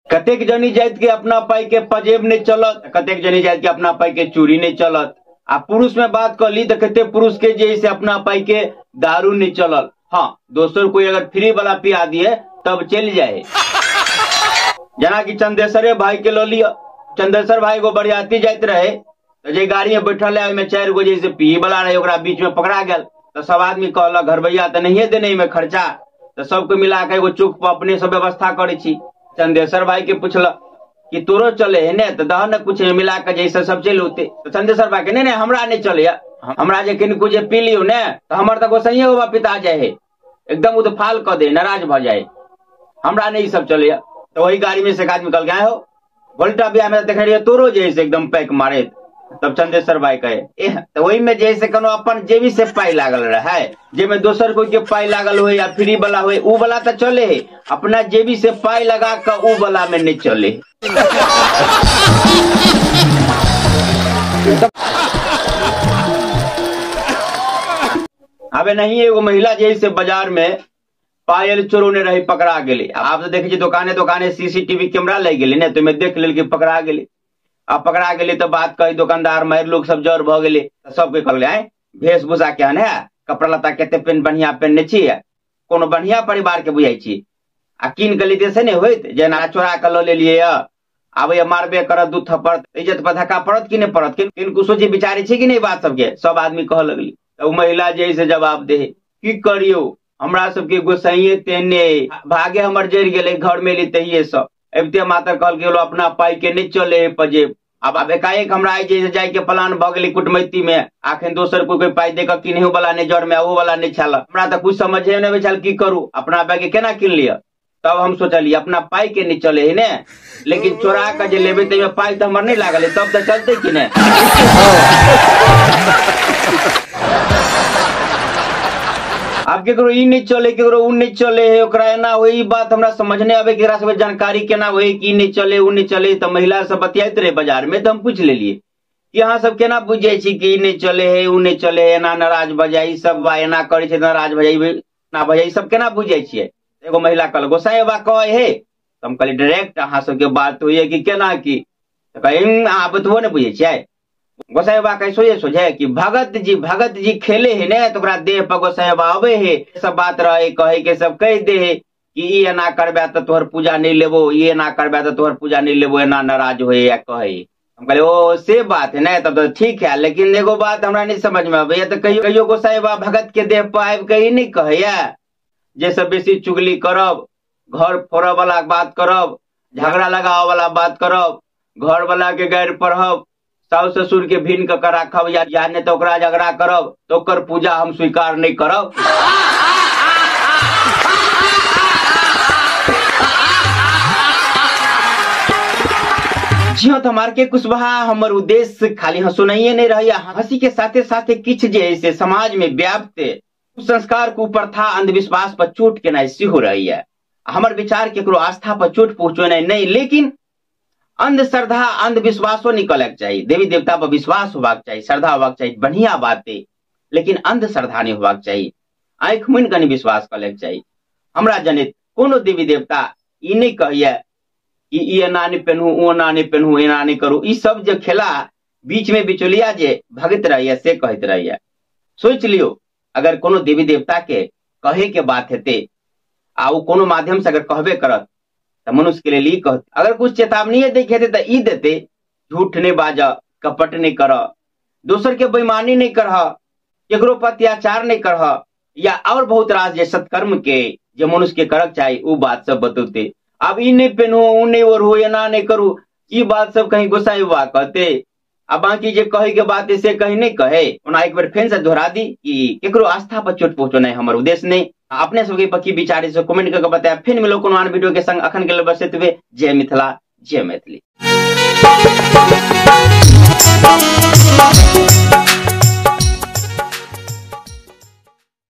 कतेक जनी जाति के अपना पाई के पजेब नहीं चलत, कतेक जनी जाति के अपना पाई के चूड़ी नहीं चलत। आ पुरुष में बात कर ली तो कते पुरुष के जैसे अपना पाई के दारू नहीं चलल। हाँ, दोस्तों कोई अगर फ्री वाला पिया दिए तब चल जाए। जना कि चंदेश्वरे भाई के लो लिया, चंदेश्वर भाई को बरियाती जाते रहे तो जे गाड़ी में बैठल है में 4 गो जैसे पिए वाला रहे, ओकरा बीच में पकड़ा गया तो सब आदमी कहला घर भैया तो नहीं देने में खर्चा, तो सबको मिला के एगो चुक पर अपने सब व्यवस्था करे छी। चंदेश्वर भाई के पूछल कि तोरो चले है ने तो दह न कुछ मिला के जैसे सब चल होते, तो चंदेश्वर भाई के नहीं हमरा नहीं चले, हमरा जे किनको जे पी लियो ने तो हमर तो गोसाइए होगा पिता जाए है, एकदम उदफाल कर दे, नाराज भ जाए, हमरा नहीं सब चले। तो वही गाड़ी में से एक आदमी कल गए हो वोल्टा बिया में देख रही तोरो जैसे एकदम पैक मारे। तब चंदेश्वर भाई कहे तो वही में जैसे कनो अपन जेबी से पाई लागल रहा है, जे में दोसर कोई के पाई लागल हो या फ्री वाला हो ऊ वाला तो चले है, अपना जेबी से पाई लगा कर ऊ वाला में नहीं चले। अबे नहीं एगो महिला जैसे बाजार में पायल चोरोने रही पकड़ा गेली। आप तो देखिए दुकाने दुकाने सीसीटीवी कैमरा ले गेली ने तो मैं देख लेल कि पकड़ा गेली। अब पकड़ा गेली तो बात कही दुकानदार मार लोग सब जर भ गेली, सबके कहले आए वेशभूषा केहन है, कपड़ा लत्ता केते पेन बढ़िया पहनने छी, कोनो बढ़िया परिवार के बुझाई छी, आ कीन गली से नहीं होइत जेना चोरा के ल लेलिए अब ये मारबे करत दू थप्पड़ इज्जत पर धक्का पड़त कि नहीं पड़त, किनको सोची विचारे छी कि नहीं बात सबके, सब आदमी कह लगली। तो महिला जैसे जवाब दे की करियो हमरा सबके गोसाइए तेने भागे हमर जर गेले घर में ली तहिए सब एबते माता कहल गेलो अपना पाई के नहीं चले पजे। अब एकाएक हमरा जैसे जाय के प्लान भ गेली कुटमैती में, आखिर दोसर कोई पाई दे के किनहु वाला नहीं जर में वो वाला नहीं छल, हमरा तो कुछ समझे नहीं बेचल की करू, अपना बैग केना किन लिया। तब हम सोचलिए अपना पाई के नहीं चले है ने, लेकिन चोरा के जे लेबे ते में पाई तो हमर नहीं लागल तब तो चलते कि नहीं। अब केकरो ई नहीं चले केकरो उ नहीं चले है, ओकरा एना वही बात हमरा समझने आवे केकरा सब जानकारी केना होई कि नहीं चले उ नहीं चले। तो महिला सब बतियात रहे बाजार में, तो हम पूछ लेलिए कि अहाँ सब केना बुझे छी कि नहीं चले है उ नहीं चले है, एना नाराज भजाई सब बा एना करे छै नाराज भजाई ना भजाई सब केना बुझे छियै। एगो महिला कहल गोसाई बा कहे है, तो हम कहली डायरेक्ट अहाँ सबके बात होइए कि केना की, तो कहीं अहाँ बतबो नहीं बुझे छियै। गोसाई बा कैसे सोझे कि भगत जी खेले है ने तो देह पर गोसाई बा आवे है, सब बात रहे कहे के सब कह दे है कि ये एना करबे तो तोहर पूजा नहीं लेबो, ये एना करबे तो तोहर पूजा नहीं लेबो, एना नाराज होए या कहे। हम कहले ओ से बात है ना, तब तो ठीक है, लेकिन एगो बात हमरा नहीं समझ में आवे तो कहियो गोसाई बा भगत के देह पर आबि के नहीं कहे जे सब बेसी चुगली करब, घर फोड़े वाला बात करब, झगड़ा लगाव वाला बात करब, घर वाला के गैर पढ़ब, सास ससुर के भिन्न के राखब या ने तो ओकरा झगड़ा करब तो ओकर पूजा हम स्वीकार नहीं करब। जी हाँ, तो हमार के कुशवाहा हमर उद्देश्य खाली हंसुनाइए नहीं रही, हंसी के साथे साथे किछ जैसे समाज में व्याप्त कुसंस्कार कुप्रथा अंधविश्वास पर चोट के नहीं हो रही है। हमार विचार केकरो आस्था पर चोट पहुंचने नहीं, लेकिन अंधश्रद्धा अंधविश्वासो निकल चाहिए, देवी देवता पर विश्वास होबाक चाहिए, श्रद्धा होबाक चाहिए, बढ़िया बातें, लेकिन अंधश्रद्धा नहीं होबाक चाहिए, आंख मुन के नहीं विश्वास कर चाहिए। हमरा जनित कोनो देवी देवता ई नहीं कहिए कि ई एना नहीं पहनू ओ एना नहीं पहनू एना नहीं करू, ई सब जो खेला बीच में बिचौलिया जे भगत रहिए से कहत रहिए। सोच लियो अगर कोनो देवी देवता के कहे के बात हेते आ वो कोनो माध्यम से अगर कहबे करत तो मनुष्य के लिए कहते, अगर कुछ चेतावनी देखे तो ई देते झूठ नहीं बाज, कपट नहीं कर, दोसर के बेईमानी नहीं कर, केकरो पर अत्याचार नहीं कर, या और बहुत रास जे सत्कर्म के जो मनुष्य के करक चाहिए वो बात सब बतौते। अब ई नहीं पहनो ऊ नहीं ओढ़ो एना नहीं करू, ई बात सब कहीं गोसाई बा कहते, अब बाकी जे कहे के बात से कहीं नहीं कहे। उन्हें एक बार फिर से दोहरा दी कि केकरो आस्था पर चोट पहुंचना है हमारे उद्देश्य नहीं। अपने सबके पक्की विचार से कमेंट करके बताया। फिर मिलो कोनो आन वीडियो के संग, अखन के लिए बस एतबे। जय मिथिला, जय मैथिली।